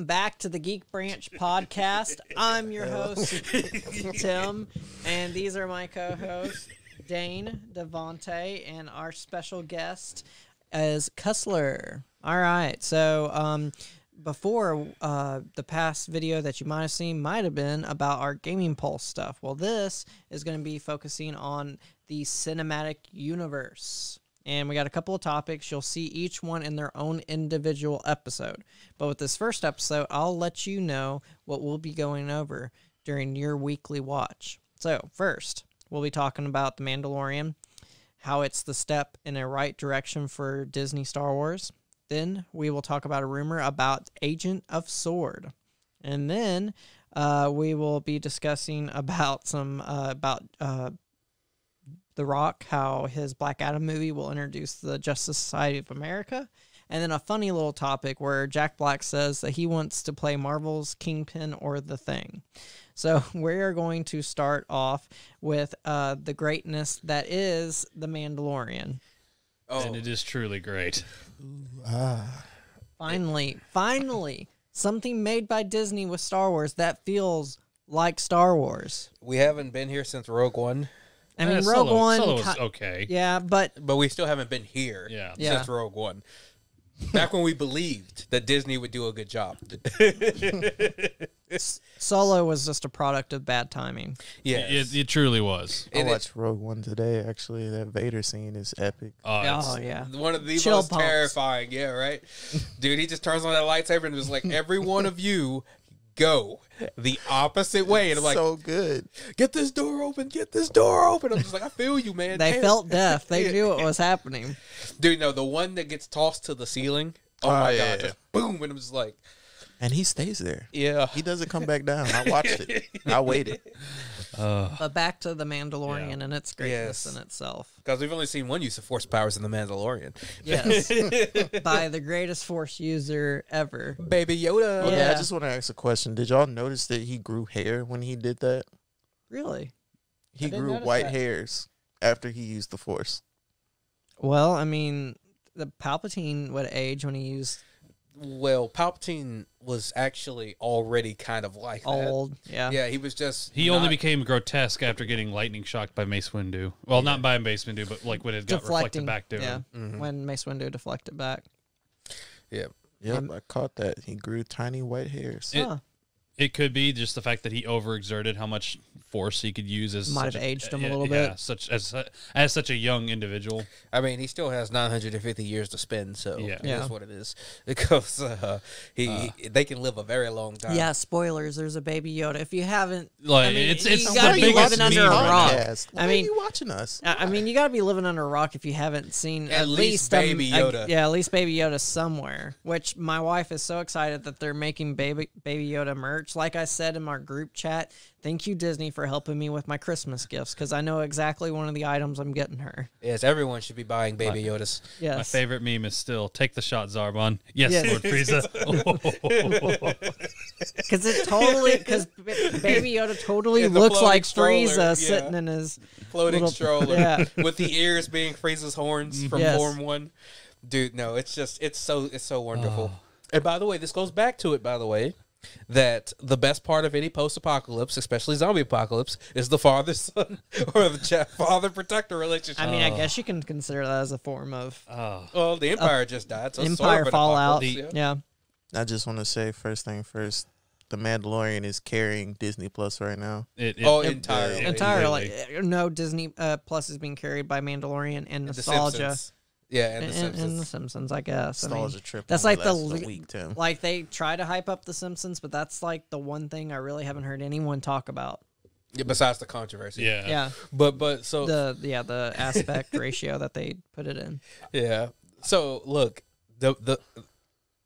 welcome back to the Geek Branch podcast. I'm your host, Tim, and these are my co-hosts, Dane, Devontae, and our special guest is Cussler. All right, so before the past video that you might have seen might have been about our Gaming Pulse stuff. Well, this is going to be focusing on the cinematic universe. And we got a couple of topics. You'll see each one in their own individual episode. But with this first episode, I'll let you know what we'll be going over during your weekly watch. So first, we'll be talking about The Mandalorian, how it's the step in a right direction for Disney Star Wars. Then we will talk about a rumor about Agent of S.W.O.R.D. And then we will be discussing about The Rock, how his Black Adam movie will introduce the Justice Society of America. And then a funny little topic where Jack Black says that he wants to play Marvel's Kingpin or The Thing. So we're going to start off with the greatness that is The Mandalorian. Oh. And it is truly great. Finally, something made by Disney with Star Wars that feels like Star Wars. We haven't been here since Rogue One. I mean, Rogue One... Solo was okay. Yeah, but we still haven't been here since Rogue One. Back when we believed that Disney would do a good job. Solo was just a product of bad timing. Yeah, it truly was. I watched Rogue One today. Actually, that Vader scene is epic. Oh yeah, one of the Chill most pumps. terrifying. Yeah, right, dude. He just turns on that lightsaber and is like, "Every one of you, go the opposite way." And I'm like, so good. Get this door open. Get this door open. I'm just like, I feel you, man. They felt death. They knew what was happening. Dude, no, the one that gets tossed to the ceiling. Oh my god, just boom, and I'm just like. And he stays there. Yeah. He doesn't come back down. I watched it. I waited. But back to The Mandalorian and its greatness in itself. Because we've only seen one use of Force powers in The Mandalorian. Yes. By the greatest Force user ever. Baby Yoda. Okay, I just want to ask a question. Did y'all notice that he grew hair when he did that? Really? He grew white hairs after he used the Force. Well, I mean, the Palpatine would age when he used... Well, Palpatine was actually already kind of like old. That. Yeah. Yeah, he was just... He only became grotesque after getting lightning shocked by Mace Windu. Well, not by Mace Windu, but like when it got reflected back to him. Yeah, when Mace Windu deflected back. Yeah. Yep, I caught that. He grew tiny white hairs. It could be just the fact that he overexerted how much Force he could use as might have aged him a little bit. As such a young individual. I mean, he still has 950 years to spend, so that's what it is. Because they can live a very long time. Yeah, spoilers. There's a Baby Yoda. If you haven't, like, I mean, it's you gotta be living under a rock. I mean, you watching us? I mean, you gotta be living under a rock if you haven't seen at least Baby Yoda. At least Baby Yoda somewhere. Which my wife is so excited that they're making Baby Yoda merch. Like I said in our group chat, thank you, Disney, for helping me with my Christmas gifts, because I know exactly one of the items I'm getting her. Yes, everyone should be buying Baby Yodas. Yes. My favorite meme is still, take the shot, Zarbon. Yes, Lord Frieza. Because Baby Yoda totally looks like Frieza sitting in his floating stroller. Yeah. With the ears being Frieza's horns from Form 1. Dude, no, it's so wonderful. And by the way, this goes back to it, by the way, that the best part of any post-apocalypse, especially zombie apocalypse, is the father-son or the father-protector relationship. I mean, I guess you can consider that as a form of... well, the Empire just died, so Empire sort of an fallout. yeah. I just want to say, first thing first, The Mandalorian is carrying Disneyplus right now. Entirely. Entirely. No, Disney Plus is being carried by Mandalorian and nostalgia. Yeah, and The Simpsons. And The Simpsons, I guess. Nostalgia trip. That's like week, Tim. like they try to hype up The Simpsons, but that's like the one thing I really haven't heard anyone talk about. Yeah, besides the controversy. Yeah. But so the aspect ratio that they put it in. Yeah. So look, the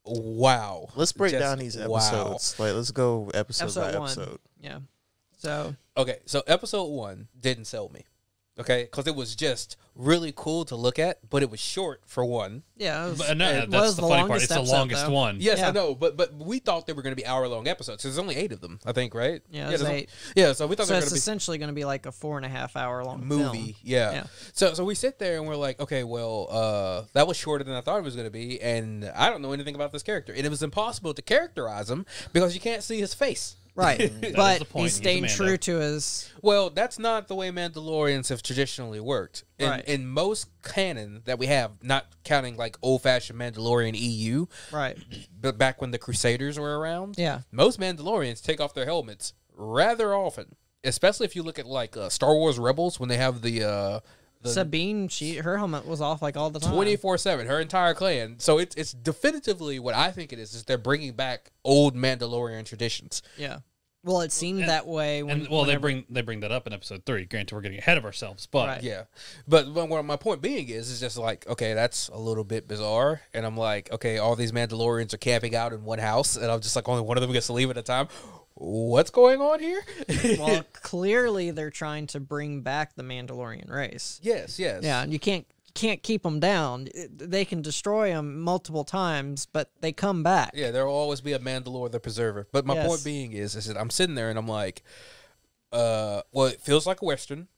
wow. Let's break down these episodes. Wow. Like, let's go episode by one. episode. Yeah. So okay, so episode 1 didn't sell me. Okay, because it was just really cool to look at, but it was short for one. Yeah, it was, that's the funny part. It's the longest one. Yes, I know, but we thought they were going to be hour-long episodes. There's only 8 of them, I think, right? Yeah, there's 8. Yeah, so we thought so they were it's going to be essentially going to be like a 4.5 hour long movie. film. Yeah. So we sit there and we're like, okay, well, that was shorter than I thought it was going to be, and I don't know anything about this character, and it was impossible to characterize him because you can't see his face. Right, but he's staying true to his... Well, that's not the way Mandalorians have traditionally worked. In most canon that we have, not counting like old-fashioned Mandalorian EU, right? But back when the Crusaders were around, yeah, most Mandalorians take off their helmets rather often, especially if you look at like Star Wars Rebels when they have the Sabine, her helmet was off like all the time, 24/7, her entire clan. So it's definitively what I think it is they're bringing back old Mandalorian traditions. Yeah. Well, it seemed that way when. They bring that up in episode 3. Granted, we're getting ahead of ourselves, but yeah. But what my point being is just like, okay, that's a little bit bizarre, and I'm like, okay, all these Mandalorians are camping out in one house, and I'm just like, only one of them gets to leave at a time. What's going on here? Well, clearly they're trying to bring back the Mandalorian race. Yes. Yeah, and you can't keep them down. They can destroy them multiple times, but they come back. Yeah, there will always be a Mandalore the Preserver. But my point being is that I'm sitting there and I'm like, well, it feels like a Western.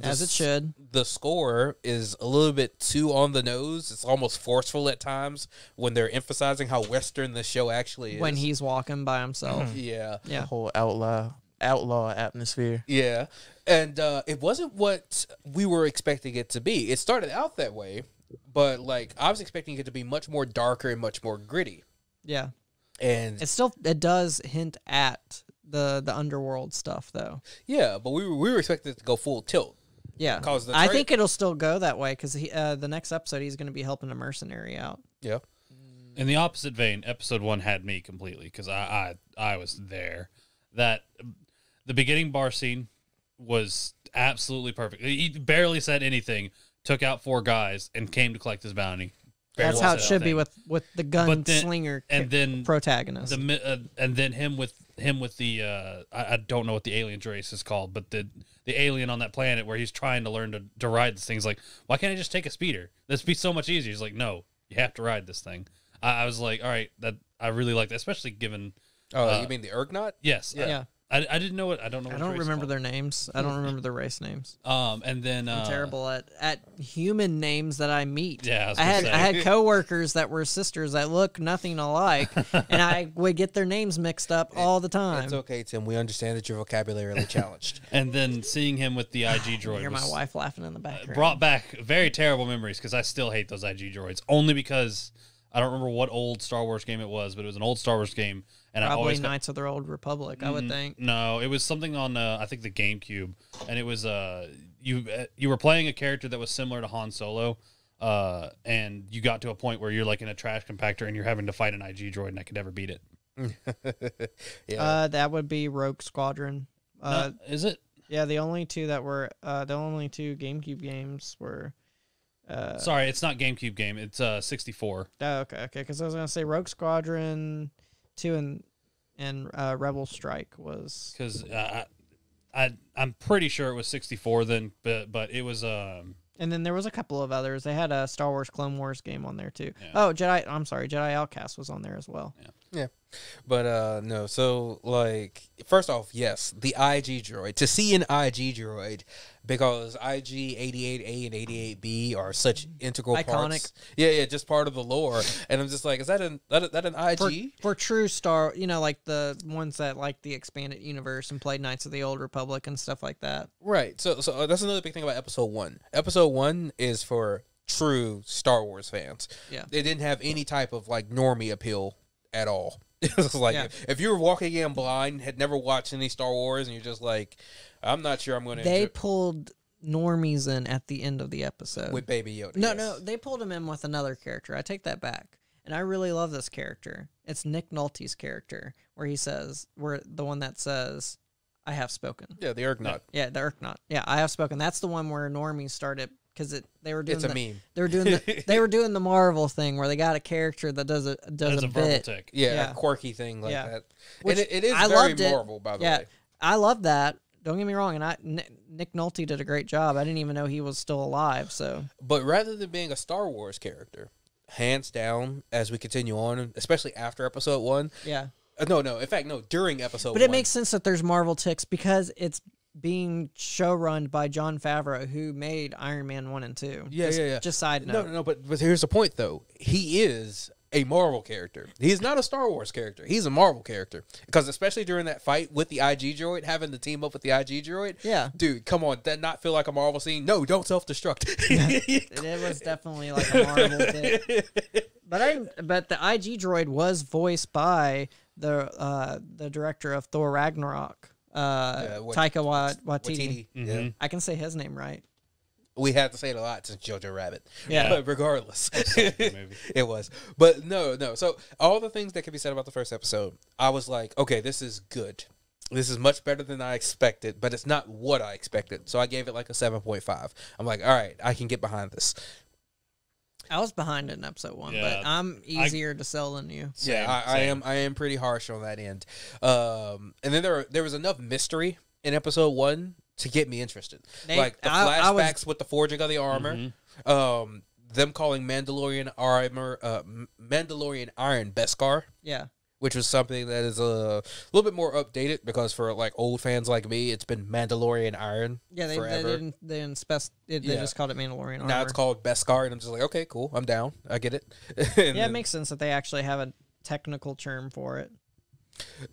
As it should. The score is a little bit too on the nose. It's almost forceful at times when they're emphasizing how Western the show actually is. When he's walking by himself. Yeah. The whole outlaw atmosphere. Yeah. And it wasn't what we were expecting it to be. It started out that way, but like I was expecting it to be much more darker and much more gritty. Yeah. And it does hint at the underworld stuff though. Yeah, but we were expecting it to go full tilt. Yeah, I think it'll still go that way because the next episode he's going to be helping a mercenary out. Yeah. In the opposite vein, episode 1 had me completely because I was there. That the beginning bar scene was absolutely perfect. He barely said anything, took out 4 guys, and came to collect his bounty. That's how it should be with the gunslinger and then protagonist. And then him with the I don't know what the alien race is called, but the alien on that planet where he's trying to learn to ride this thing. He's like, why can't I just take a speeder? That'd be so much easier. He's like, no, you have to ride this thing. I was like, all right, that I really like that, especially given. Oh, you mean the Urgnot? Yes. Yeah. I didn't know what I don't know. I don't remember their names. I don't remember their race names. And then I'm terrible at human names that I meet. Yeah, I had coworkers that were sisters that look nothing alike, and I would get their names mixed up all the time. It's okay, Tim. We understand that you're vocabulary challenged. And then seeing him with the IG droid, hear my wife laughing in the background. Brought back very terrible memories because I still hate those IG droids. Only because I don't remember what old Star Wars game it was, but it was an old Star Wars game. And probably I always Knights of the Old Republic, I would think. No, it was something on I think the GameCube, and it was you were playing a character that was similar to Han Solo, and you got to a point where you're like in a trash compactor and you're having to fight an IG droid, and I could never beat it. Yeah, that would be Rogue Squadron. Is it? Yeah, the only two GameCube games were. Sorry, it's not GameCube game. It's 64. Oh, okay. Because I was gonna say Rogue Squadron 2 and Rebel Strike was because I'm pretty sure it was 64 then, but it was and then there was a couple of others. They had a Star Wars Clone Wars game on there too. Yeah. Oh, Jedi Outcast was on there as well. Yeah. But no, so like first off, yes, the IG droid. To see an IG droid, because IG 88A and 88B are such integral parts. Yeah, just part of the lore. And I'm just like, is that an IG? For true Star, like the ones that like the expanded universe and played Knights of the Old Republic and stuff like that. Right. So that's another big thing about episode 1. Episode 1 is for true Star Wars fans. Yeah. They didn't have any type of like normie appeal at all. It was like if you were walking in blind, had never watched any Star Wars, and you're just like, I'm not sure I'm going to. They pulled normies in at the end of the episode with Baby Yoda. No, they pulled him in with another character. I take that back, and I really love this character. It's Nick Nolte's character, where the one that says, "I have spoken." Yeah, the Urgnot. Yeah, the Urgnot. Yeah, I have spoken. That's the one where normies started. Because they were doing it's a meme. They were doing the Marvel thing where they got a character that does a bit. Yeah, a quirky thing like that. Which and it is I very loved Marvel, by the way. I love that. don't get me wrong, and Nick Nolte did a great job. I didn't even know he was still alive. So, but rather than being a Star Wars character, hands down, as we continue on, especially after Episode 1. yeah. No. In fact, no. During Episode 1. But it makes sense that there's Marvel ticks because it's being showrun by Jon Favreau, who made Iron Man 1 and 2. Yeah. Just side note. No. But here's the point, though. He is a Marvel character. He's not a Star Wars character. He's a Marvel character. Because especially during that fight with the IG droid, having to team up with the IG droid. Yeah. Dude, come on. That not feel like a Marvel scene? No, don't self-destruct. It was definitely like a Marvel thing. But the IG droid was voiced by the director of Thor Ragnarok, Taika Waititi. Yeah. I can say his name right. We have to say it a lot since Jojo Rabbit. Yeah. But regardless. Maybe. It was. But no. So all the things that can be said about the first episode, I was like, okay, this is good. This is much better than I expected, but it's not what I expected. So I gave it like a 7.5. I'm like, all right, I can get behind this. I was behind it in episode 1, Yeah. but I'm easier to sell than you. Yeah, I am pretty harsh on that end. And then there was enough mystery in episode 1 to get me interested. Like the flashbacks with the forging of the armor, them calling Mandalorian iron Beskar, Yeah. which was something that is a little bit more updated because for like old fans like me, it's been Mandalorian iron. Yeah, they just called it Mandalorian armor. Now it's called Beskar, and I'm just like, okay, cool, I'm down, I get it. Yeah, it makes sense that they actually have a technical term for it.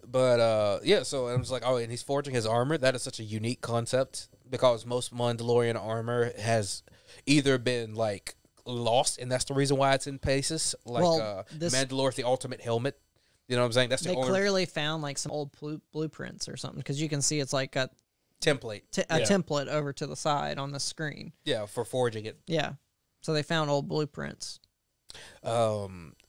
But yeah, so I was like, oh, and he's forging his armor. That is such a unique concept because most Mandalorian armor has either been like lost, and that's the reason why it's in places. Like Mandalore's the ultimate helmet. You know what I'm saying? They clearly found like some old blueprints or something because you can see it's like a template, template over to the side on the screen. Yeah, for forging it. Yeah, so they found old blueprints.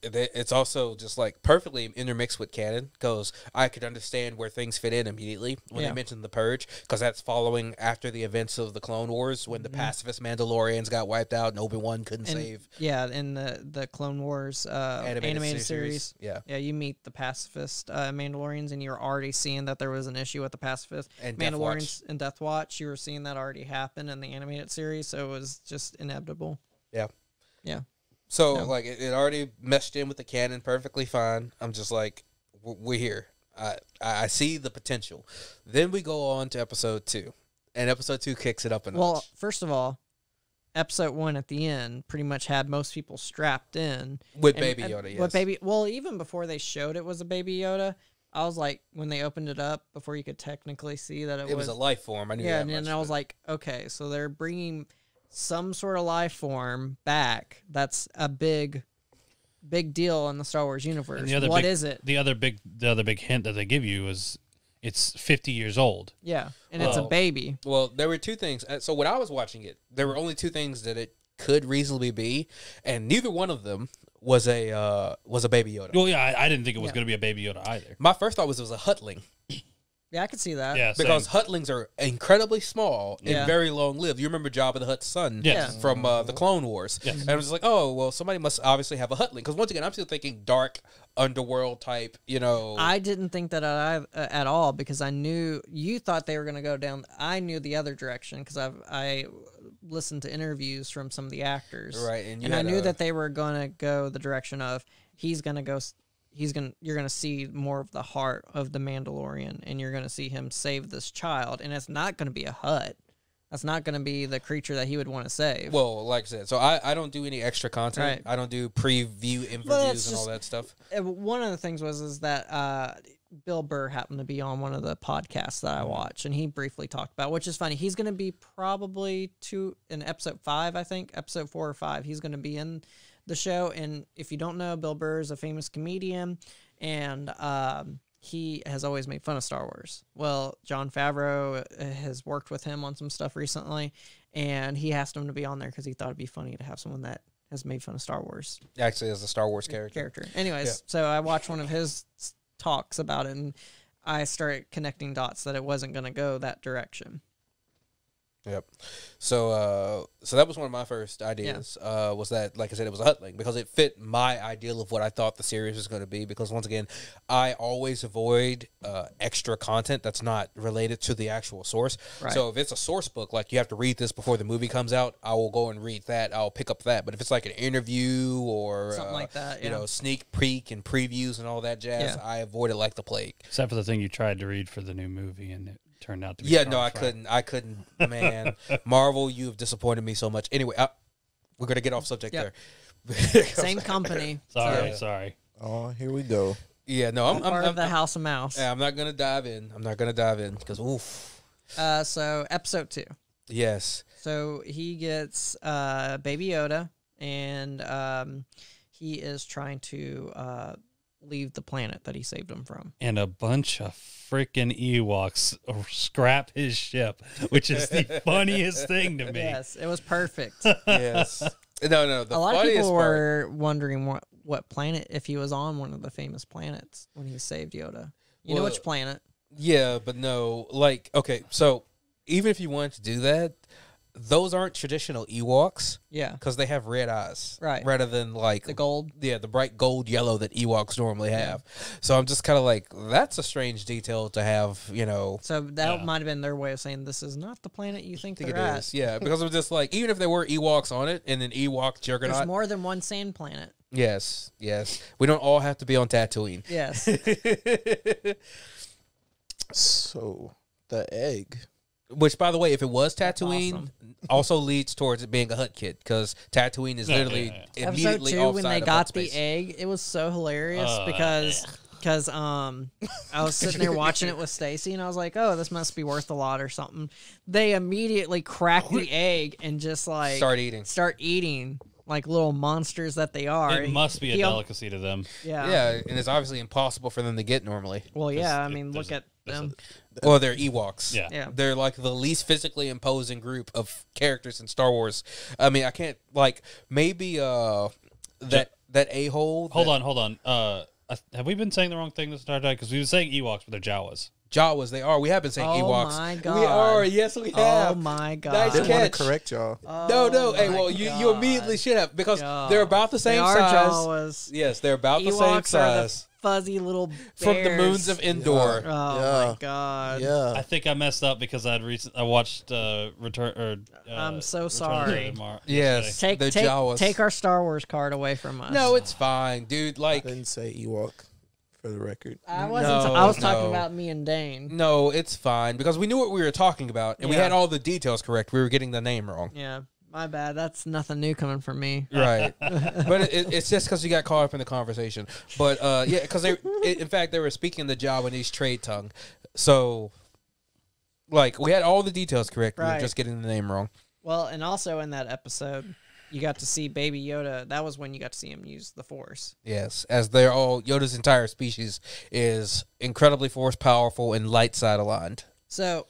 It's also just like perfectly intermixed with canon because I could understand where things fit in immediately when they mentioned the Purge because that's following after the events of the Clone Wars when the pacifist Mandalorians got wiped out and Obi-Wan couldn't save. Yeah, in the Clone Wars animated series. Yeah, you meet the pacifist Mandalorians and you're already seeing that there was an issue with the pacifist and Mandalorians and Death Watch. You were seeing that already happen in the animated series, so it was just inevitable. Yeah. So like it already meshed in with the canon perfectly fine. I'm just like, we're here. I see the potential. Then we go on to episode 2, and episode 2 kicks it up a notch. Well, first of all, episode 1 at the end pretty much had most people strapped in with Baby Yoda. Yes. Even before they showed it was a Baby Yoda, I was like, when they opened it up before you could technically see that it was a life form. I knew. Yeah, that and then I was like, okay, so they're bringing some sort of life form back. That's a big deal in the Star Wars universe. What is it? The other big hint that they give you is it's 50 years old. Yeah, and it's a baby. Well, there were two things. So when I was watching it, there were only two things that it could reasonably be, and neither one of them was a Baby Yoda. Well, yeah, I didn't think it was going to be a Baby Yoda either. My first thought was it was a Hutling. Yeah, I could see that. Yeah, because Hutlings are incredibly small and very long-lived. You remember Jabba the Hutt's son from the Clone Wars. Yes. And I was like, oh, well, somebody must obviously have a Hutling. Because once again, I'm still thinking dark, underworld type, I didn't think that at all because I knew you thought they were going to go down. I knew the other direction because I listened to interviews from some of the actors. Right. And I knew that they were going to go the direction of you're going to see more of the heart of the Mandalorian, and you're going to see him save this child, and it's not going to be a Hutt. That's not going to be the creature that he would want to save. Well, like I said, so I don't do any extra content. Right. I don't do preview interviews and all that stuff. One of the things was that Bill Burr happened to be on one of the podcasts that I watch, and he briefly talked about, which is funny. He's going to be probably in episode 5, I think, episode 4 or 5. He's going to be in the show, and if you don't know, Bill Burr is a famous comedian, and he has always made fun of Star Wars. Well, Jon Favreau has worked with him on some stuff recently, and he asked him to be on there because he thought it'd be funny to have someone that has made fun of Star Wars. Actually, as a Star Wars character. Anyways, so I watched one of his talks about it, and I started connecting dots that it wasn't going to go that direction. Yep. So that was one of my first ideas. Was that, like I said, it was a Hutling because it fit my ideal of what I thought the series was going to be. Because once again, I always avoid extra content that's not related to the actual source. Right. So if it's a source book, like you have to read this before the movie comes out, I will go and read that. I'll pick up that. But if it's like an interview or Something like that, you know, sneak peek and previews and all that jazz, I avoid it like the plague. Except for the thing you tried to read for the new movie, and it turned out to be I couldn't, man. Marvel, you've disappointed me so much. Anyway, we're gonna get off subject there. Same company. Sorry. Oh, here we go. Yeah, no, I'm part of the House of Mouse. Yeah, I'm not gonna dive in because oof. So episode 2. Yes. So he gets Baby Yoda, and he is trying to leave the planet that he saved him from. And a bunch of freaking Ewoks scrap his ship, which is the funniest thing to me. Yes, it was perfect. Yes. No. A lot of people were wondering what planet, if he was on one of the famous planets when he saved Yoda. You know which planet? Yeah, but no. Like, okay, so even if you wanted to do that, those aren't traditional Ewoks. Yeah. Because they have red eyes. Right. Rather than like the gold. Yeah, the bright gold yellow that Ewoks normally have. So I'm just kind of like, that's a strange detail to have, you know. So that might have been their way of saying this is not the planet you think they're at. Is. Yeah, because it was just like, even if there were Ewoks on it and an Ewok juggernaut. There's more than one sand planet. Yes. We don't all have to be on Tatooine. Yes. So, the egg. Which, by the way, if it was Tatooine, also leads towards it being a Hutt kid, because Tatooine is literally immediately Episode 2, when they got the egg, it was so hilarious because I was sitting there watching it with Stacy, and I was like, oh, this must be worth a lot or something. They immediately crack the egg and just like start eating like little monsters that they are. It must be a delicacy to them. Yeah, and it's obviously impossible for them to get normally. Well, yeah, I mean, look at them. Well, they're Ewoks. Yeah. They're like the least physically imposing group of characters in Star Wars. I mean, I can't, like, maybe that a-hole. Hold on. Have we been saying the wrong thing this entire time? Because we were saying Ewoks, but they're Jawas. Jawas, they are. We have been saying Ewoks. Oh, my God. We are. Yes, we have. Oh, my God. Nice I didn't want catch. to correct y'all. No. Hey, well, you immediately should have, because they're about the same they are size. Jawas. Yes, they're about the Ewoks same are size. the fuzzy little bears. From the moons of Endor. Oh, my God. Yeah. I think I messed up because I watched Return. I'm so Return sorry. Yes. Take the Jawas. take our Star Wars card away from us. No, it's fine, dude. Like, I didn't say Ewok, for the record. I wasn't. No, I was talking no. about me and Dane. no, it's fine, because we knew what we were talking about, and we Yeah. had all the details correct. We were getting the name wrong. Yeah, my bad. That's nothing new coming from me. Right. But it's just because you got caught up in the conversation. But, yeah, because in fact, they were speaking the Javanese trade tongue. So, like, we had all the details correct. We were Right. just getting the name wrong. Well, and also in that episode, you got to see Baby Yoda. That was when you got to see him use the Force. Yes, as they're all, Yoda's entire species is incredibly force powerful and light side aligned. So,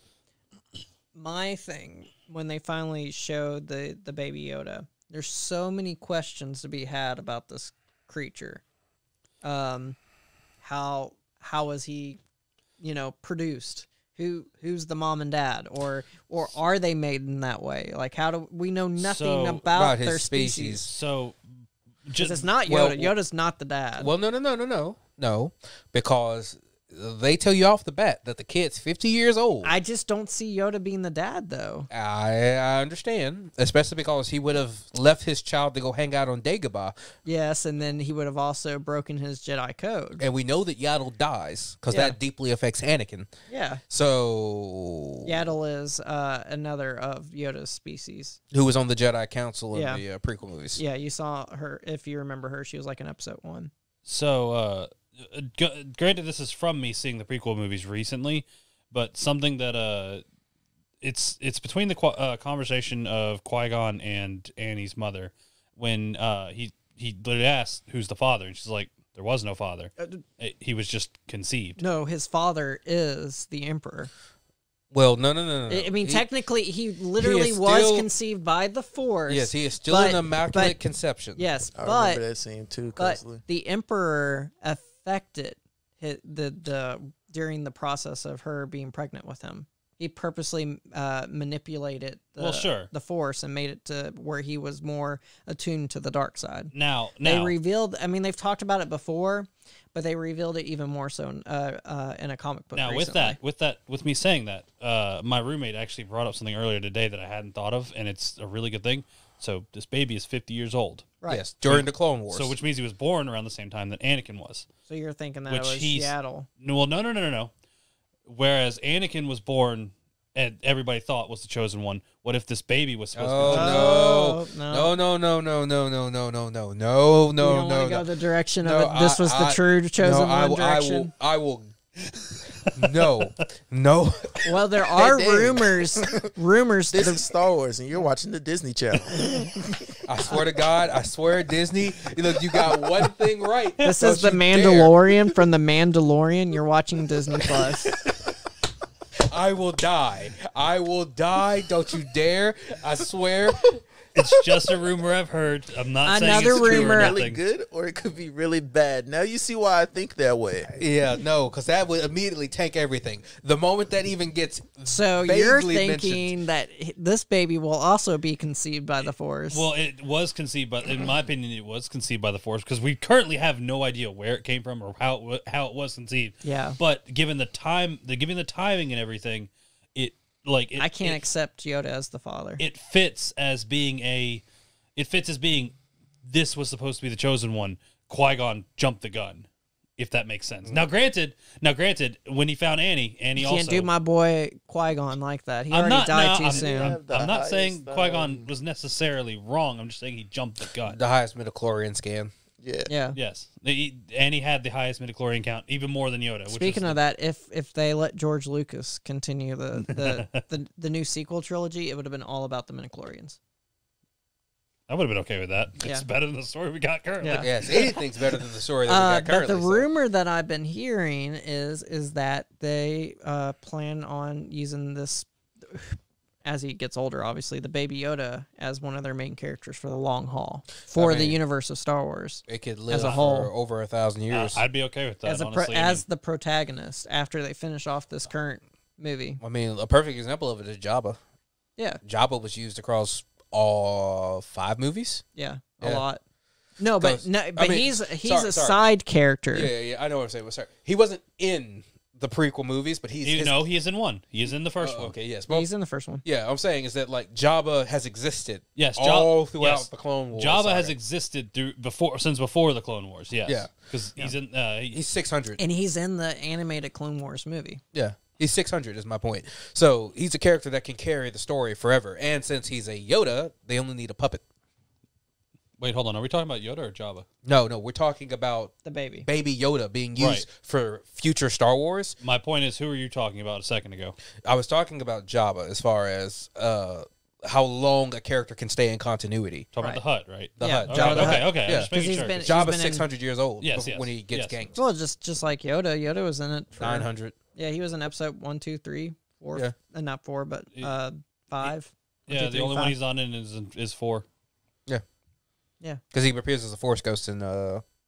my thing, when they finally showed the Baby Yoda, there's so many questions to be had about this creature. How was he, produced? Who's the mom and dad, or are they made in that way? Like, how do we know nothing about his their species. species? So, Because it's not Yoda. Yoda's not the dad. Well, no, because they tell you off the bat that the kid's 50 years old. I just don't see Yoda being the dad, though. I understand, especially because he would have left his child to go hang out on Dagobah. Yes, and then he would have also broken his Jedi code. And we know that Yaddle dies, because that deeply affects Anakin. Yeah. So... Yaddle is another of Yoda's species. Who was on the Jedi Council in Yeah. the prequel movies. Yeah, you saw her, if you remember her, she was like in episode 1. So, granted, this is from me seeing the prequel movies recently, but something that it's between the conversation of Qui-Gon and Annie's mother when he literally asked who's the father, and she's like, there was no father. He was just conceived. No, his father is the Emperor. Well, no. I mean, technically, he literally was still conceived by the Force. Yes, he is still an immaculate conception. Yes, I remember that scene too but closely. the Emperor affected the during the process of her being pregnant with him. he purposely manipulated the Force and made it to where he was more attuned to the dark side. Now they revealed. I mean, they've talked about it before, but they revealed it even more so in a comic book. Now, recently. with me saying that, my roommate actually brought up something earlier today that I hadn't thought of, and it's a really good thing. So this baby is 50 years old. Right. Yes, during the Clone Wars. So which means he was born around the same time that Anakin was. So you're thinking that it was Seattle. No. Whereas Anakin was born and everybody thought was the chosen one. What if this baby was supposed to be the chosen one? No. You don't want to go the direction of it. This was the true chosen one direction. I will. No. Well, there are rumors. This is Star Wars, and you're watching the Disney Channel. I swear to God, Disney. Look, you got one thing right. This is the Mandalorian from the Mandalorian. You're watching Disneyplus. I will die. Don't you dare. I swear. It's just a rumor I've heard. I'm not saying Another it's true rumor. or Really nothing. good, or it could be really bad. Now you see why I think that way. Yeah, no, because that would immediately tank everything. The moment that even gets So you're vaguely thinking that this baby will also be conceived by the Force. Well, it was conceived by, in my opinion, it was conceived by the Force because we currently have no idea where it came from or how it was conceived. Yeah. But given the timing and everything, I can't accept Yoda as the father. It fits as being this was supposed to be the chosen one. Qui-Gon jumped the gun, if that makes sense. Now, granted, when he found Annie you also can't do my boy Qui-Gon like that. He already died too soon. I'm not saying Qui-Gon was necessarily wrong. I'm just saying he jumped the gun. the highest midichlorian scan. Yeah. Yes, Annie had the highest midichlorian count, even more than Yoda. Speaking of that, if they let George Lucas continue the new sequel trilogy, it would have been all about the midichlorians. I would have been okay with that. Yeah. It's better than the story we got currently. Yeah. Yes, anything's better than the story that we got But currently. the rumor that I've been hearing is that they plan on using this, as he gets older, obviously, the Baby Yoda as one of their main characters for the long haul for the universe of Star Wars. It could live as a whole for over 1,000 years. I'd be okay with that, as honestly. as the protagonist after they finish off this current movie. I mean, a perfect example of it is Jabba. Yeah, Jabba was used across all 5 movies. a Yeah. lot. No, but he's sorry. a side character. Yeah, I know what I'm saying. But sorry, he wasn't in the prequel movies, but he Okay, yes. Well, He's in the first one. yeah, I'm saying is that like Jabba has existed. Yes, all throughout yes. the Clone Wars. Jabba saga. has existed since before the Clone Wars. Yes. Yeah. Because he's in. He's 600. And he's in the animated Clone Wars movie. Yeah. He's 600 is my point. So he's a character that can carry the story forever. And since he's a Yoda, they only need a puppet. Wait, hold on. Are we talking about Yoda or Jabba? No, we're talking about The baby. Baby Yoda being used Right. for future Star Wars. My point is, who were you talking about a second ago? I was talking about Jabba as far as how long a character can stay in continuity. Talking about the Hut, right? The Yeah, Hut. Jabba the Hutt. Okay. Yeah. I'm just making 'Cause sure. he's been- Jabba's been in- 600 years old Yes, when he gets ganked. Well, just like Yoda. Yoda was in it for 900. Yeah, he was in episode 1, 2, 3, 4. Yeah. Not 4, but 5. Yeah, 1, 2, the 3, only one 5. he's on in is 4. Yeah. Because he appears as a Force ghost in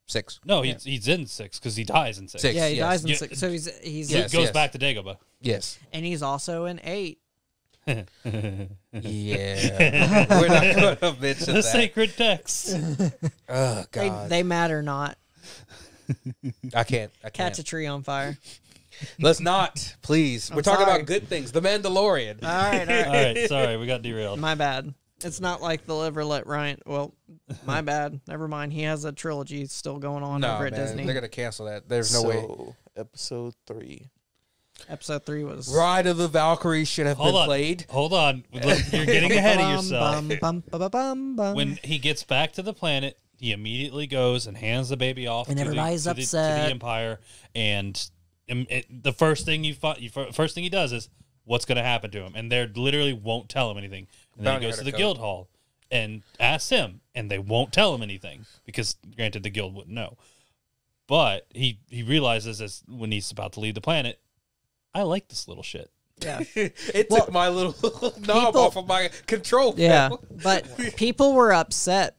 6. No, he's in 6 because he dies in 6. 6. Yeah, he yes. dies in Yeah. 6. So he's He Yes, goes yes. back to Dagobah. Yes. and he's also in 8. Yeah. We're not going to mention The that. sacred text. Oh, God. They matter not. I can't. Catch a tree on fire. Let's not, please. We're I'm talking sorry. about good things. The Mandalorian. All right. All right, sorry, we got derailed. My bad. It's not like they'll ever let Ryan. Well, my bad. Never mind. He has a trilogy still going on No, over at man, Disney. they're going to cancel that. There's no way. Episode 3. Episode 3 was. Ride of the Valkyrie should have been played. Hold on. Look, you're getting ahead of yourself. Bum. When he gets back to the planet, he immediately goes and hands the baby off And to everybody's to upset. the Empire. And the first thing first thing he does is, what's going to happen to him? And they literally won't tell him anything. And then he Bounty goes to hunter the code. guild hall and asks him, and they won't tell him anything because, granted, the guild wouldn't know. But he realizes as when he's about to leave the planet, I like this little shit. Yeah. It took my little knob off of my control Yeah. panel. But people were upset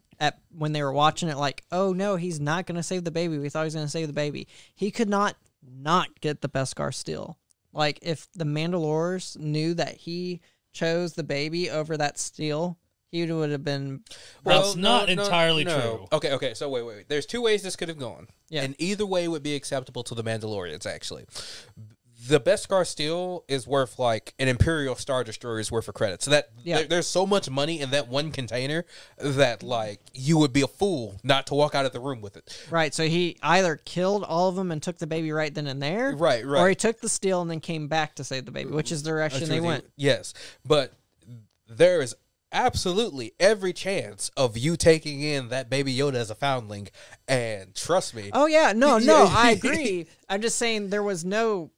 when they were watching it, like, oh no, he's not going to save the baby. We thought he was going to save the baby. He could not get the Beskar steel. Like, if the Mandalorians knew that he chose the baby over that steel, he would have been... That's not entirely true. Okay. So wait. There's two ways this could have gone. Yeah. And either way would be acceptable to the Mandalorians, actually. The Beskar steel is worth like an Imperial Star Destroyer's worth of credit. So that there's so much money in that one container that like you would be a fool not to walk out of the room with it. Right. So he either killed all of them and took the baby right then and there. Right. Or he took the steel and then came back to save the baby, which is the direction they went. Yes. But there is absolutely every chance of you taking in that baby Yoda as a foundling. And trust me. Oh, yeah. No, I agree. I'm just saying there was no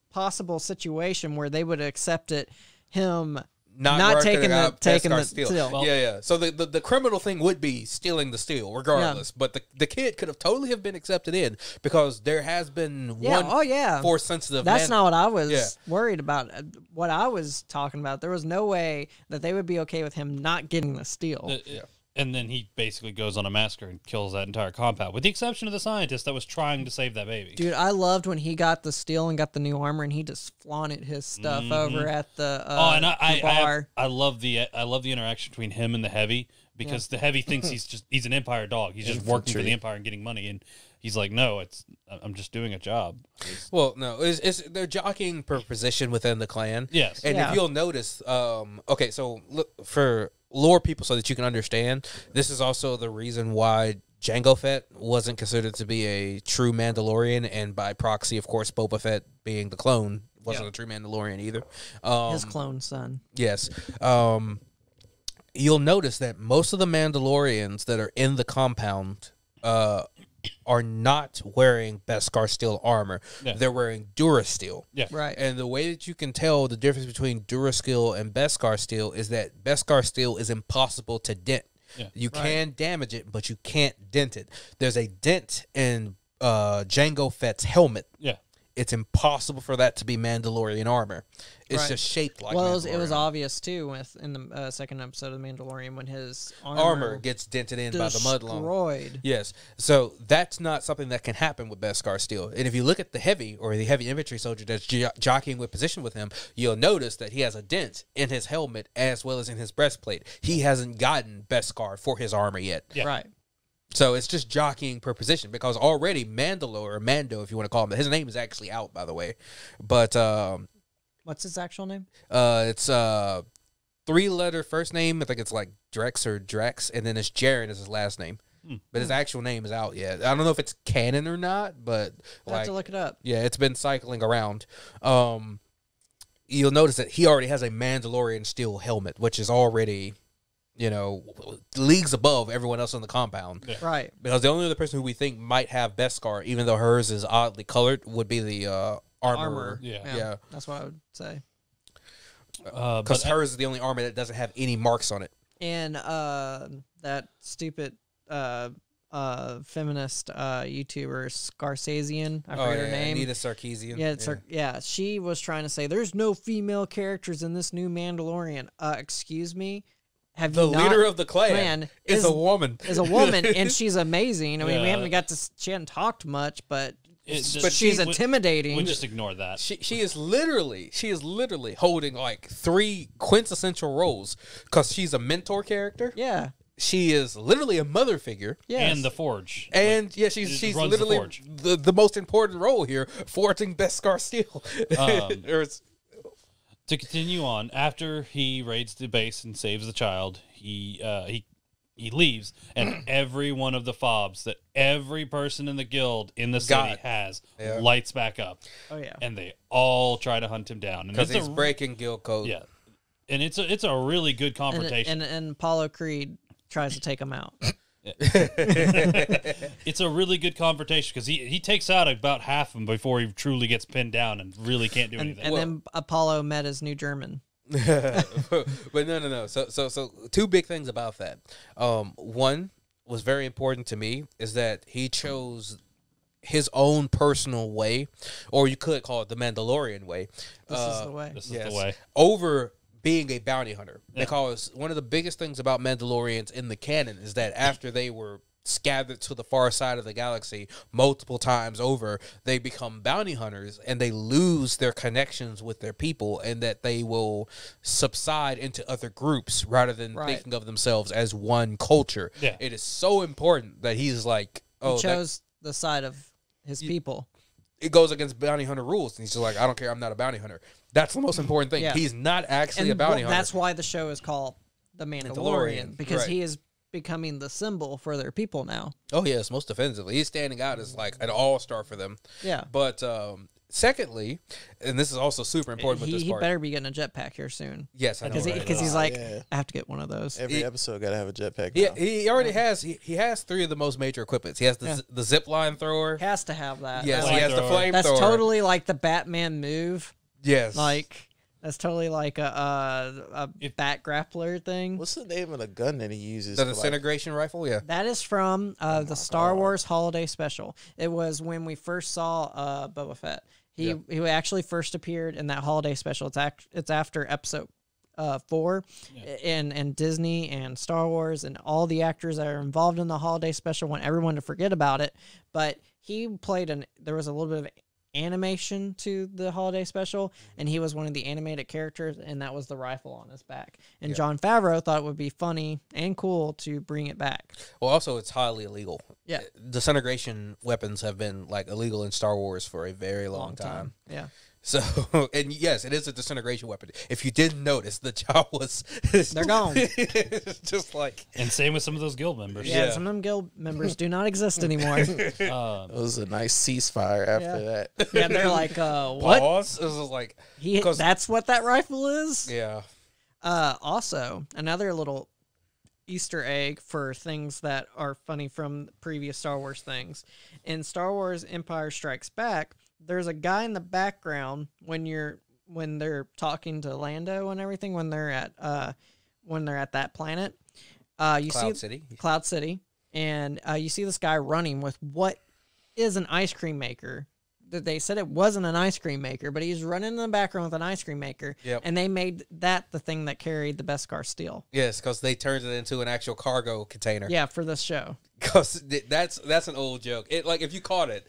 possible situation where they would have accepted him not taking the steel. Well, yeah. So the criminal thing would be stealing the steel, regardless. Yeah. But the kid could have totally have been accepted in because there has been one force sensitive. That's not what I was worried about. What I was talking about, there was no way that they would be okay with him not getting the steel. And then he basically goes on a massacre and kills that entire compound, with the exception of the scientist that was trying to save that baby. Dude, I loved when he got the steel and got the new armor, and he just flaunted his stuff over at the bar. I love the interaction between him and the Heavy, because the Heavy thinks he's an Empire dog. He's just working for the Empire and getting money, and he's like, no, I'm just doing a job. Well, no, they're jockeying per position within the clan. Yes, and if you'll notice, okay, so look for lore people so that you can understand. This is also the reason why Jango Fett wasn't considered to be a true Mandalorian, and by proxy, of course, Boba Fett being the clone wasn't a true Mandalorian either. His clone son. Yes. You'll notice that most of the Mandalorians that are in the compound are not wearing Beskar steel armor. Yeah. They're wearing Durasteel. Yeah. Right. And the way that you can tell the difference between Durasteel and Beskar steel is that Beskar steel is impossible to dent. Yeah. You can damage it, but you can't dent it. There's a dent in Jango Fett's helmet. Yeah. It's impossible for that to be Mandalorian armor. It's just shaped like Mandalorian. It was obvious, too, in the second episode of The Mandalorian when his armor gets dented in by the mudlong. Destroyed. Yes. So that's not something that can happen with Beskar steel. And if you look at the heavy infantry soldier that's jockeying with position with him, you'll notice that he has a dent in his helmet as well as in his breastplate. He hasn't gotten Beskar for his armor yet. Yeah. Right. So it's just jockeying per position, because already Mando, if you want to call him, his name is actually out, by the way. But what's his actual name? It's 3-letter first name. I think it's like Drex or Drex, and then it's Jaren is his last name. But his actual name is out yet. I don't know if it's canon or not, but I'll have to look it up. Yeah, it's been cycling around. You'll notice that he already has a Mandalorian steel helmet, which is already, leagues above everyone else in the compound. Yeah. Right. Because the only other person who we think might have Beskar, even though hers is oddly colored, would be the armor. Yeah. That's what I would say. Because hers is the only armor that doesn't have any marks on it. And that stupid feminist YouTuber Scarsazian, I forget her name. Anita Sarkeesian. Yeah, she was trying to say there's no female characters in this new Mandalorian. Excuse me. The leader of the clan is a woman. And she's amazing. I mean, she hadn't talked much, but she's intimidating. We just ignore that. She is literally holding like 3 quintessential roles, because she's a mentor character. Yeah. She is literally a mother figure. Yes. And the Forge. And she's literally the most important role here, forging Beskar steel. To continue on, after he raids the base and saves the child, he leaves, and every one of the fobs that every person in the guild in the city has lights back up. Oh yeah, and they all try to hunt him down because he's breaking guild code. Yeah, and it's a really good confrontation. And Apollo Creed tries to take him out. It's a really good confrontation, because he takes out about half of them before he truly gets pinned down and really can't do anything. And then Apollo met his new German. But no. So 2 big things about that. One was very important to me is that he chose his own personal way, or you could call it the Mandalorian way. This is the way. This is the way. Over being a bounty hunter, because one of the biggest things about Mandalorians in the canon is that after they were scattered to the far side of the galaxy multiple times over, they become bounty hunters and they lose their connections with their people, and that they will subside into other groups rather than thinking of themselves as one culture. Yeah. It is so important that he's like, he chose the side of his people. It goes against bounty hunter rules, and he's just like, I don't care, I'm not a bounty hunter. That's the most important thing. Yeah. He's not actually a bounty hunter. That's why the show is called The Mandalorian, because he is becoming the symbol for their people now. Oh yes, most offensively, he's standing out as like an all-star for them. Yeah. But secondly, and this is also super important with this He part. better be getting a jetpack here soon. Yes, I know. Because he's like, I have to get one of those. Every episode got to have a jetpack. Yeah, he already has. He has 3 of the most major equipments. He has the zip line thrower. Has to have that. Yes, he has the flamethrower. That's totally like the Batman move. Yes, Like that's totally like a bat grappler thing. What's the name of the gun that he uses? the disintegration rifle. Yeah, That is from the Star Wars Holiday Special. It was when we first saw Boba Fett. He actually first appeared in that Holiday Special. It's after Episode 4, and Disney and Star Wars and all the actors that are involved in the Holiday Special want everyone to forget about it. But he played there was a little bit of animation to the Holiday Special, and he was one of the animated characters, and that was the rifle on his back. And Jon Favreau thought it would be funny and cool to bring it back. Well, also it's highly illegal. Yeah. Disintegration weapons have been like illegal in Star Wars for a very long time. Yeah. So, and yes, it is a disintegration weapon. If you didn't notice, the Jawas, They're gone. Just like, And same with some of those guild members. Yeah, some of them guild members do not exist anymore. It was a nice ceasefire after that. Yeah, they're like, what? pause. It was like, That's what that rifle is? yeah. Also, another little Easter egg for things that are funny from previous Star Wars things. In Star Wars Empire Strikes Back, there's a guy in the background when they're talking to Lando and everything, when they're at that planet. Cloud City, and you see this guy running with what is an ice cream maker. They said it wasn't an ice cream maker, but he's running in the background with an ice cream maker. Yep. And they made that the thing that carried the Beskar steel. Yes, because they turned it into an actual cargo container. Yeah, for this show. Because that's an old joke. It, like, if you caught it,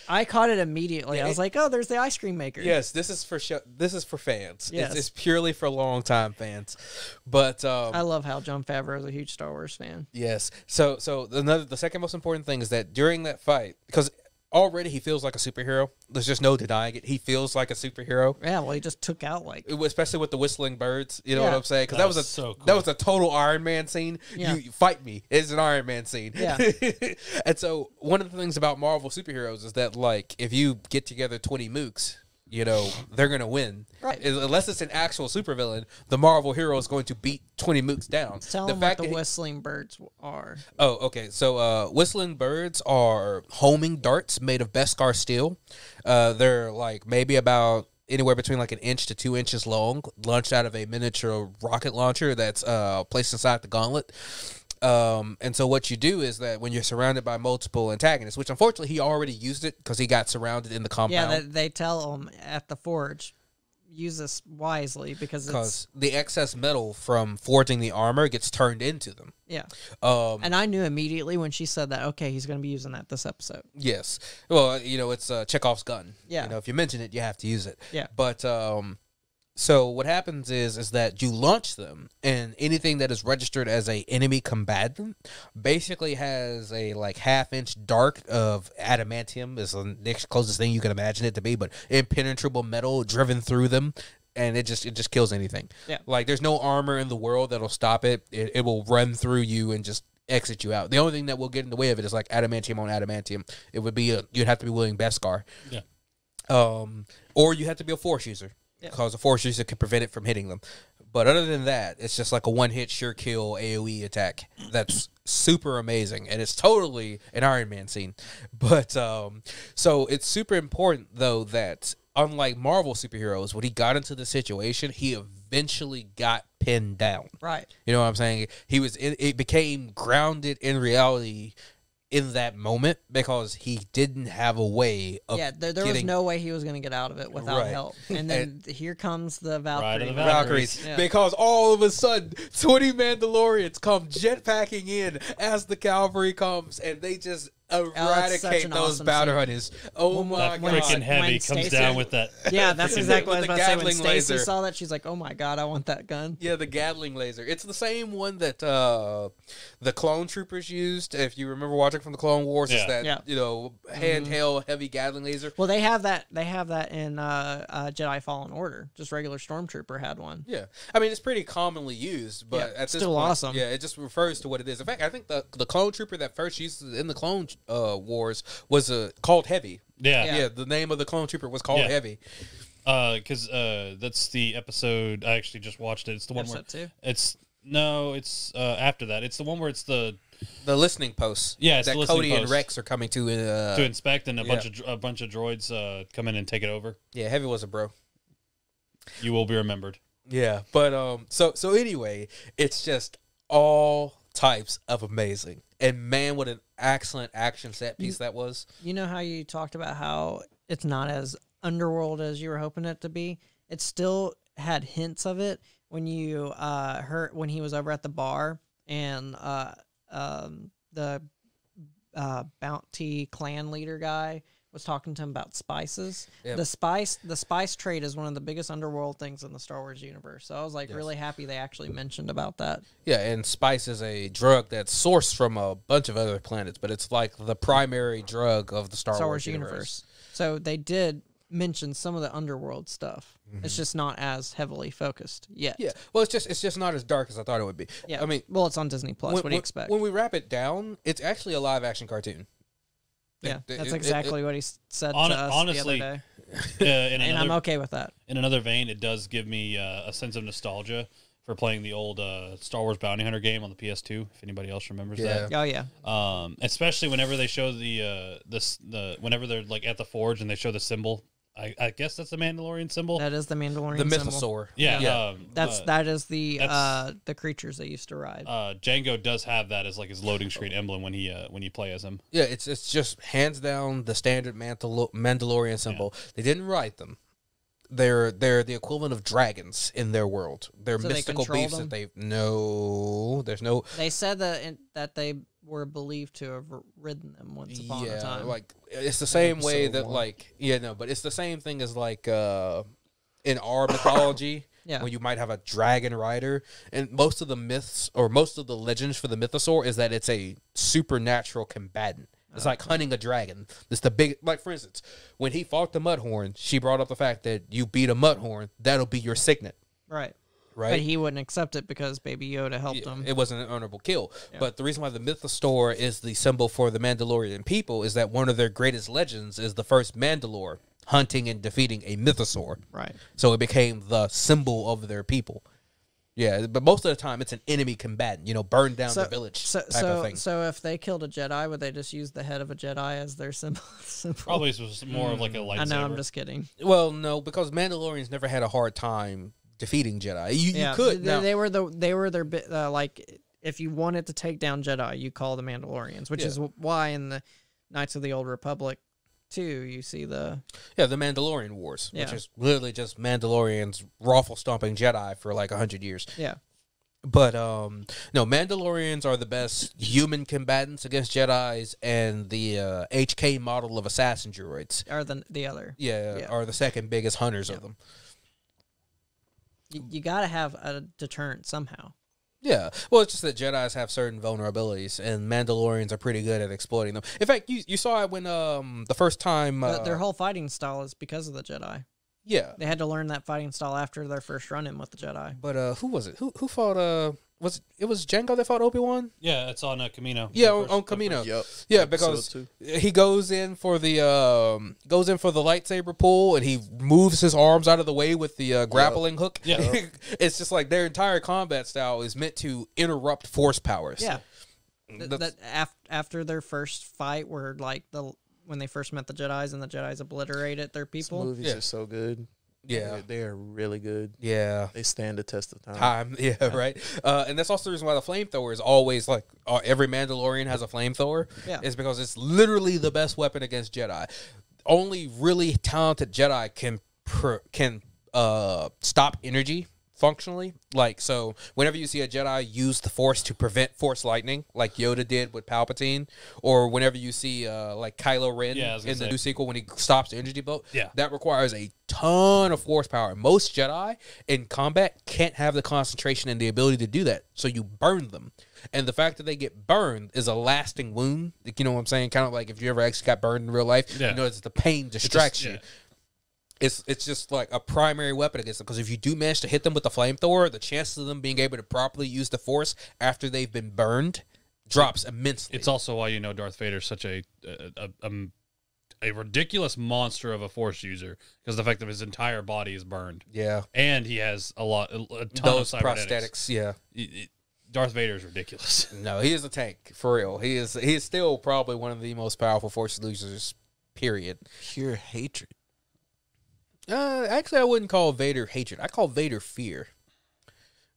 I caught it immediately. I was like, oh, there's the ice cream maker. Yes, this is for show. This is for fans. Yes. It's purely for longtime fans. But I love how Jon Favreau is a huge Star Wars fan. yes. So the second most important thing is that during that fight, because already he feels like a superhero. There's just no denying it. He feels like a superhero. Yeah, well, he just took out Especially with the whistling birds. You know what I'm saying? Because that was so cool. that was a total Iron Man scene. Yeah. You fight me. It's an Iron Man scene. Yeah. And so one of the things about Marvel superheroes is that, like, if you get together 20 mooks, you know, they're going to win. Right. Unless it's an actual supervillain, the Marvel hero is going to beat 20 mooks down. Tell him what the whistling birds are. Oh, okay. So whistling birds are homing darts made of Beskar steel. They're like maybe about anywhere between like 1 inch to 2 inches long, launched out of a miniature rocket launcher that's placed inside the gauntlet. And so what you do is that when you're surrounded by multiple antagonists, which unfortunately he already used it because he got surrounded in the compound. Yeah, they tell him at the forge, use this wisely because the excess metal from forging the armor gets turned into them. Yeah. And I knew immediately when she said that, okay, he's going to be using that this episode. Yes. Well, you know, it's Chekhov's gun. Yeah. You know, if you mention it, you have to use it. Yeah. But so what happens is that you launch them, and anything that is registered as a enemy combatant basically has a like 1/2 inch dart of adamantium is the next closest thing you can imagine it to be, but impenetrable metal driven through them, and it just kills anything. Yeah. Like there's no armor in the world that'll stop it. It will run through you and just exit you out. The only thing that will get in the way of it is like adamantium on adamantium. It would be you'd have to be willing Beskar. Yeah. Or you have to be a force user. Because a force user can prevent it from hitting them. But other than that, it's just like a one-hit sure kill AoE attack. That's super amazing. And it's totally an Iron Man scene. But so it's super important, though, that unlike Marvel superheroes, when he got into the situation, he eventually got pinned down. Right. You know what I'm saying? It became grounded in reality in that moment because he didn't have a way of there was no way he was going to get out of it without help. And then here comes the Valkyries. Yeah. Because all of a sudden 20 Mandalorians come jetpacking in as the cavalry comes, and they just eradicate those bounty hunters. Oh my god! Freaking Heavy comes down with that. Yeah, that's exactly what I was about to say. When Gatling Stacy laser. saw that, she's like, "Oh my god, I want that gun." Yeah, the Gatling laser. It's the same one that the clone troopers used. If you remember watching from the Clone Wars, it's that handheld heavy Gatling laser. Well, they have that. They have that in Jedi Fallen Order. Just regular Stormtrooper had one. Yeah, I mean it's pretty commonly used, but at this still point, awesome. Yeah, it just refers to what it is. In fact, I think the clone trooper that first used it in the Clone Wars was called Heavy. Yeah, the name of the clone trooper was called Heavy. Because that's the episode I actually just watched it. It's the one where it's after that. It's the one where it's the listening posts. Yeah, it's that the listening Cody post and Rex are coming to inspect, and a bunch of droids come in and take it over. Yeah, Heavy was a bro. You will be remembered. Yeah, but so anyway, it's just all types of amazing, and man, what an excellent action set piece that was. You know how you talked about how it's not as underworld as you were hoping it to be? It still had hints of it when you heard when he was over at the bar and the bounty clan leader guy was talking to him about spices. Yep. The spice trade is one of the biggest underworld things in the Star Wars universe. So I was really happy they actually mentioned about that. Yeah, and spice is a drug that's sourced from a bunch of other planets, but it's like the primary drug of the Star Wars universe. So they did mention some of the underworld stuff. Mm-hmm. It's just not as heavily focused yet. Yeah, well, it's just not as dark as I thought it would be. Yeah, I mean, well, it's on Disneyplus. What do you expect? When we wrap it down, it's actually a live action cartoon. Yeah, that's exactly what he said to us honestly, the other day. And I'm okay with that. In another vein, it does give me a sense of nostalgia for playing the old Star Wars Bounty Hunter game on the PS2. If anybody else remembers that. Oh yeah. Especially whenever they show the whenever they're like at the forge and they show the symbol. I guess that's the Mandalorian symbol. That is the Mandalorian the symbol. mythosaur. Yeah. That is the creatures they used to ride. Django does have that as like his loading screen emblem when you play as him. Yeah, it's just hands down the standard Mandalorian symbol. Yeah. They didn't write them. They're the equivalent of dragons in their world. They're mystical beasts that there's no. They said that they were believed to have ridden them once upon a time. Like it's the same way that but it's the same thing as like in our mythology. Yeah. When you might have a dragon rider, and most of the myths or most of the legends for the mythosaur is that it's a supernatural combatant. It's like hunting a dragon. It's the big, like for instance, when he fought the Mudhorn, she brought up the fact that you beat a Mudhorn, that'll be your signet. Right. Right. But he wouldn't accept it because Baby Yoda helped him. It wasn't an honorable kill. Yeah. But the reason why the mythosaur is the symbol for the Mandalorian people is that one of their greatest legends is the first Mandalore hunting and defeating a mythosaur. Right. So it became the symbol of their people. Yeah, but most of the time it's an enemy combatant, burn down the village type of thing. So if they killed a Jedi, would they just use the head of a Jedi as their symbol? Probably it was more of like a lightsaber. I know, I'm just kidding. Well, no, because Mandalorians never had a hard time defeating Jedi. You could. They were their like if you wanted to take down Jedi, you call the Mandalorians, which is why in the Knights of the Old Republic 2 you see the Mandalorian Wars, which is literally just Mandalorians raffle stomping Jedi for like 100 years. Yeah. But no, Mandalorians are the best human combatants against Jedis, and the HK model of assassin droids are the other. Are the second biggest hunters of them. You got to have a deterrent somehow. Yeah. Well, it's just that Jedis have certain vulnerabilities, and Mandalorians are pretty good at exploiting them. In fact, you saw it when the first time... their whole fighting style is because of the Jedi. Yeah. They had to learn that fighting style after their first run-in with the Jedi. But who was it? Who fought... It was Jango that fought Obi-Wan? Yeah, it's on Camino. Yeah, on Camino. Yep. Yeah, because he goes in for the lightsaber pull, and he moves his arms out of the way with the grappling hook. Yeah. It's just like their entire combat style is meant to interrupt force powers. Yeah. After their first fight, where like when they first met the Jedis and the Jedis obliterated their people. These movies are so good. Yeah. They are really good. Yeah. They stand the test of time. Yeah, right. And that's also the reason why the flamethrower is always like every Mandalorian has a flamethrower. Yeah. Is because it's literally the best weapon against Jedi. Only really talented Jedi can stop energy functionally. Like, so whenever you see a Jedi use the Force to prevent Force lightning, like Yoda did with Palpatine, or whenever you see like Kylo Ren in the new sequel when he stops the energy bolt, that requires a ton of Force power. Most Jedi in combat can't have the concentration and the ability to do that, so you burn them. And the fact that they get burned is a lasting wound. Like, you know what I'm saying? Kind of like if you ever actually got burned in real life, you know, it's the pain distracts you. It's just like a primary weapon against them, because if you do manage to hit them with the flamethrower, the chances of them being able to properly use the Force after they've been burned drops immensely. It's also why Darth Vader's such a ridiculous monster of a Force user, because the fact that his entire body is burned. Yeah, and he has a ton those of prosthetics. Yeah, Darth Vader is ridiculous. No, he is a tank for real. He is still probably one of the most powerful Force users. Period. Pure hatred. Actually, I wouldn't call Vader hatred. I call Vader fear.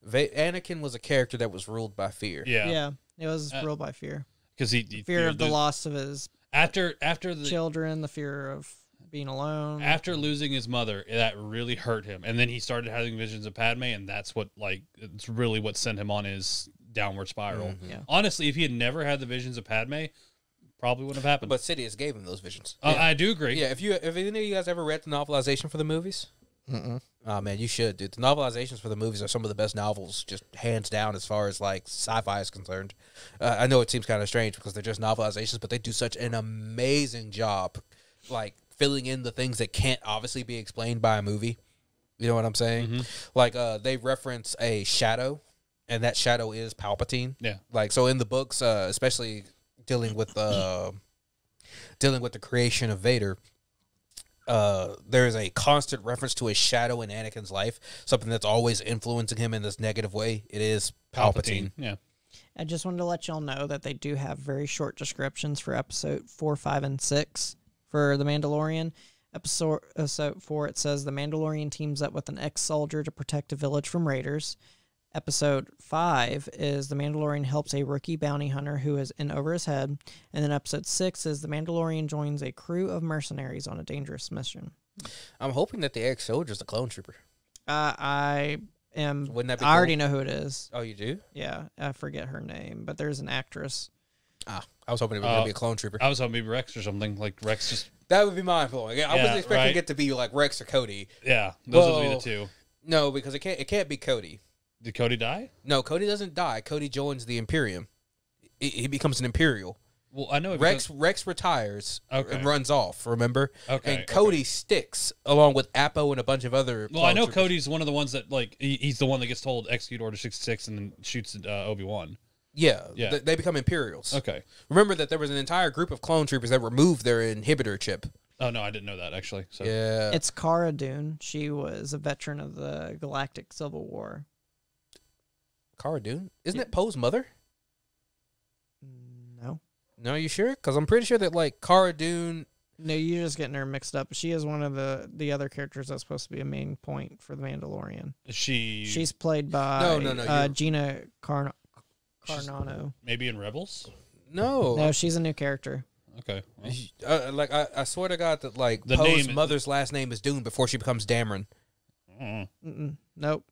Anakin was a character that was ruled by fear. Yeah, it was ruled by fear. Because he fear of the loss of his after the children, the fear of being alone. After losing his mother, that really hurt him, and then he started having visions of Padme, and that's what it's really what sent him on his downward spiral. Mm-hmm. Yeah. Honestly, if he had never had the visions of Padme, probably wouldn't have happened. But Sidious gave him those visions. I do agree. Yeah, if any of you guys ever read the novelization for the movies, oh man, you should, dude. The novelizations for the movies are some of the best novels, just hands down, as far as like sci-fi is concerned. I know it seems kind of strange because they're just novelizations, but they do such an amazing job, like filling in the things that can't obviously be explained by a movie. You know what I'm saying? Mm-hmm. Like they reference a shadow, and that shadow is Palpatine. Yeah. Like, so in the books, especially dealing with the creation of Vader, there is a constant reference to a shadow in Anakin's life, something that's always influencing him in this negative way. It is Palpatine. Yeah. I just wanted to let y'all know that they do have very short descriptions for episode 4, 5, and 6 for The Mandalorian. Episode 4, it says the Mandalorian teams up with an ex-soldier to protect a village from raiders. Episode 5 is the Mandalorian helps a rookie bounty hunter who is in over his head. And then episode 6 is the Mandalorian joins a crew of mercenaries on a dangerous mission. I'm hoping that the ex-soldier is the clone trooper. I am. Wouldn't that be I cool? already know who it is. Oh, you do? Yeah, I forget her name, but there's an actress. I was hoping it was going to be a clone trooper. I was hoping maybe Rex or something. Like Rex just... That would be mind-blowing. I wasn't expecting it to be like Rex or Cody. Yeah, those would be the two. No, because it can't be Cody. Did Cody die? No, Cody doesn't die. Cody joins the Imperium. He becomes an Imperial. Well, I know Rex retires and runs off, remember? Okay. And Cody sticks along with Appo and a bunch of other... Well, I know Cody's one of the ones that, like, he's the one that gets told execute Order 66 and then shoots Obi-Wan. Yeah. They become Imperials. Okay. Remember that there was an entire group of clone troopers that removed their inhibitor chip. Oh, no, I didn't know that, actually. So. Yeah. It's Cara Dune. She was a veteran of the Galactic Civil War. Cara Dune? Isn't it Poe's mother? No. No, you sure? Because I'm pretty sure that, like, Cara Dune... No, you're just getting her mixed up. She is one of the other characters that's supposed to be a main point for the Mandalorian. She's played by Gina Carano. Maybe in Rebels? No, she's a new character. Okay. Well. Like I swear to God that like Poe's mother's last name is Dune before she becomes Dameron. Nope.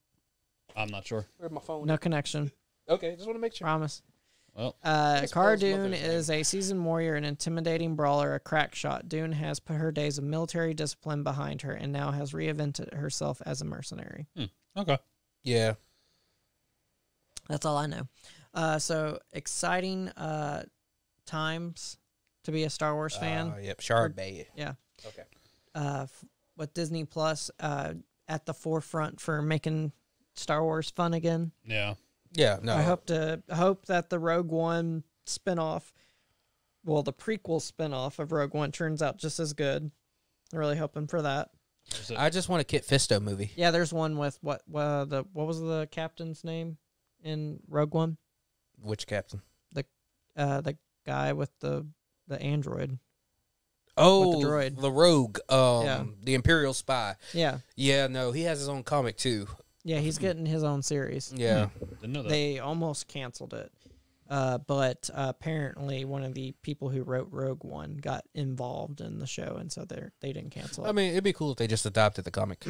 I'm not sure. Where's my phone? No connection. Okay, just want to make sure. Promise. Well, Cara Dune is a seasoned warrior, an intimidating brawler, a crack shot. Dune has put her days of military discipline behind her and now has reinvented herself as a mercenary. Okay. Yeah. That's all I know. So exciting times to be a Star Wars fan. Yep, Shard Bay. Yeah. Okay. With Disneyplus at the forefront for making Star Wars fun again. Yeah. Yeah, no. I hope that the Rogue One spinoff, well, the prequel spinoff of Rogue One turns out just as good. I'm really hoping for that. I just want a Kit Fisto movie. Yeah, there's one with what was the captain's name in Rogue One? Which captain? The guy with the android. Oh, with the droid. the rogue, Yeah. the Imperial spy. Yeah. Yeah, no, he has his own comic too. Yeah, he's getting his own series. Yeah. Didn't know that. They almost canceled it. But apparently one of the people who wrote Rogue One got involved in the show, and so they didn't cancel it. I mean, it'd be cool if they just adopted the comic.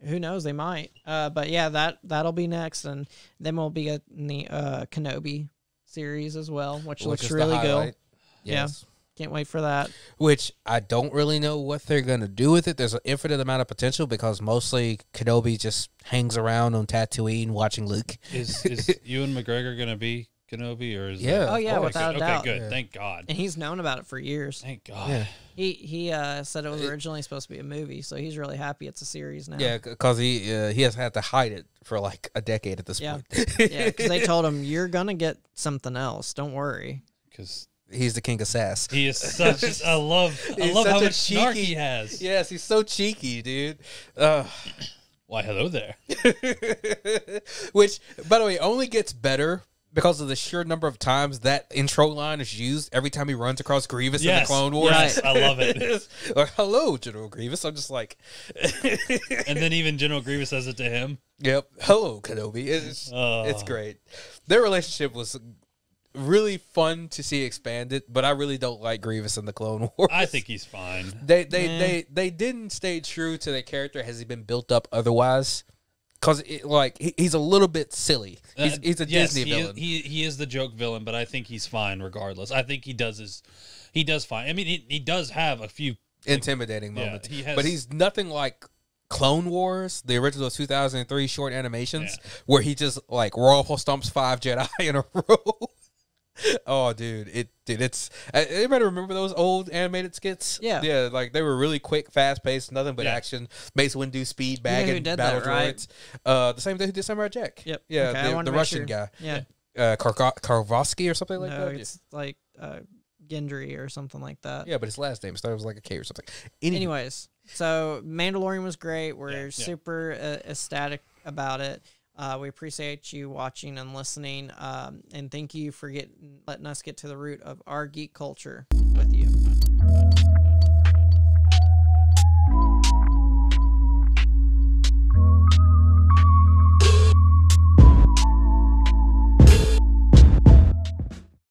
Who knows? They might. But yeah, that'll be next, and then we'll be getting the Kenobi series as well, which looks is the really highlight. good. Yes. Can't wait for that. Which I don't really know what they're gonna do with it. There's an infinite amount of potential because mostly Kenobi just hangs around on Tatooine watching Luke. Is Ewan McGregor gonna be Kenobi or is Yeah. that- Oh yeah, course. without a doubt. Okay, good. Yeah. Thank God. And he's known about it for years. Thank God. Yeah. He said it was originally supposed to be a movie, so he's really happy it's a series now. Yeah, because he has had to hide it for like a decade at this Yeah. point. Yeah, because they told him you're gonna get something else. Don't worry. Because He's the king of sass. he is such. I love He's how such a much snark cheeky- he has. Yes, he's so cheeky, dude. Why, hello there. Which, by the way, only gets better because of the sheer number of times that intro line is used every time he runs across Grievous in the Yes. Clone Wars. Yes, I love it. Like, hello, General Grievous. I'm just like, And then even General Grievous says it to him. yep, hello, Kenobi. It's great. Their relationship was really fun to see expanded, but I really don't like Grievous in the Clone Wars. I think he's fine. They didn't stay true to their character as he been built up otherwise, because he's a little bit silly. He's a Yes, Disney villain. He is the joke villain, but I think he's fine regardless. I think he does fine. I mean, he does have a few Intimidating Yeah, moments, he has- but he's nothing like Clone Wars, the original 2003 short animations, Yeah. where he just like Rawful stomps 5 Jedi in a row. Oh, dude, it's. Anybody remember those old animated skits? Yeah. Like they were really quick, fast paced, nothing but Yeah. action. Mace Windu speed You bag know who and did battle that, right? droids. The same dude who did Samurai Jack. Yep. Yeah, Okay, I wanted the to make Russian sure. guy. Yeah. Karvosky or something like No, that. it's like Gendry or something like that. Yeah, but his last name started with like a K or something. Anyways, so Mandalorian was great. We're Yeah. super ecstatic about it. We appreciate you watching and listening, and thank you for letting us get to the root of our geek culture with you.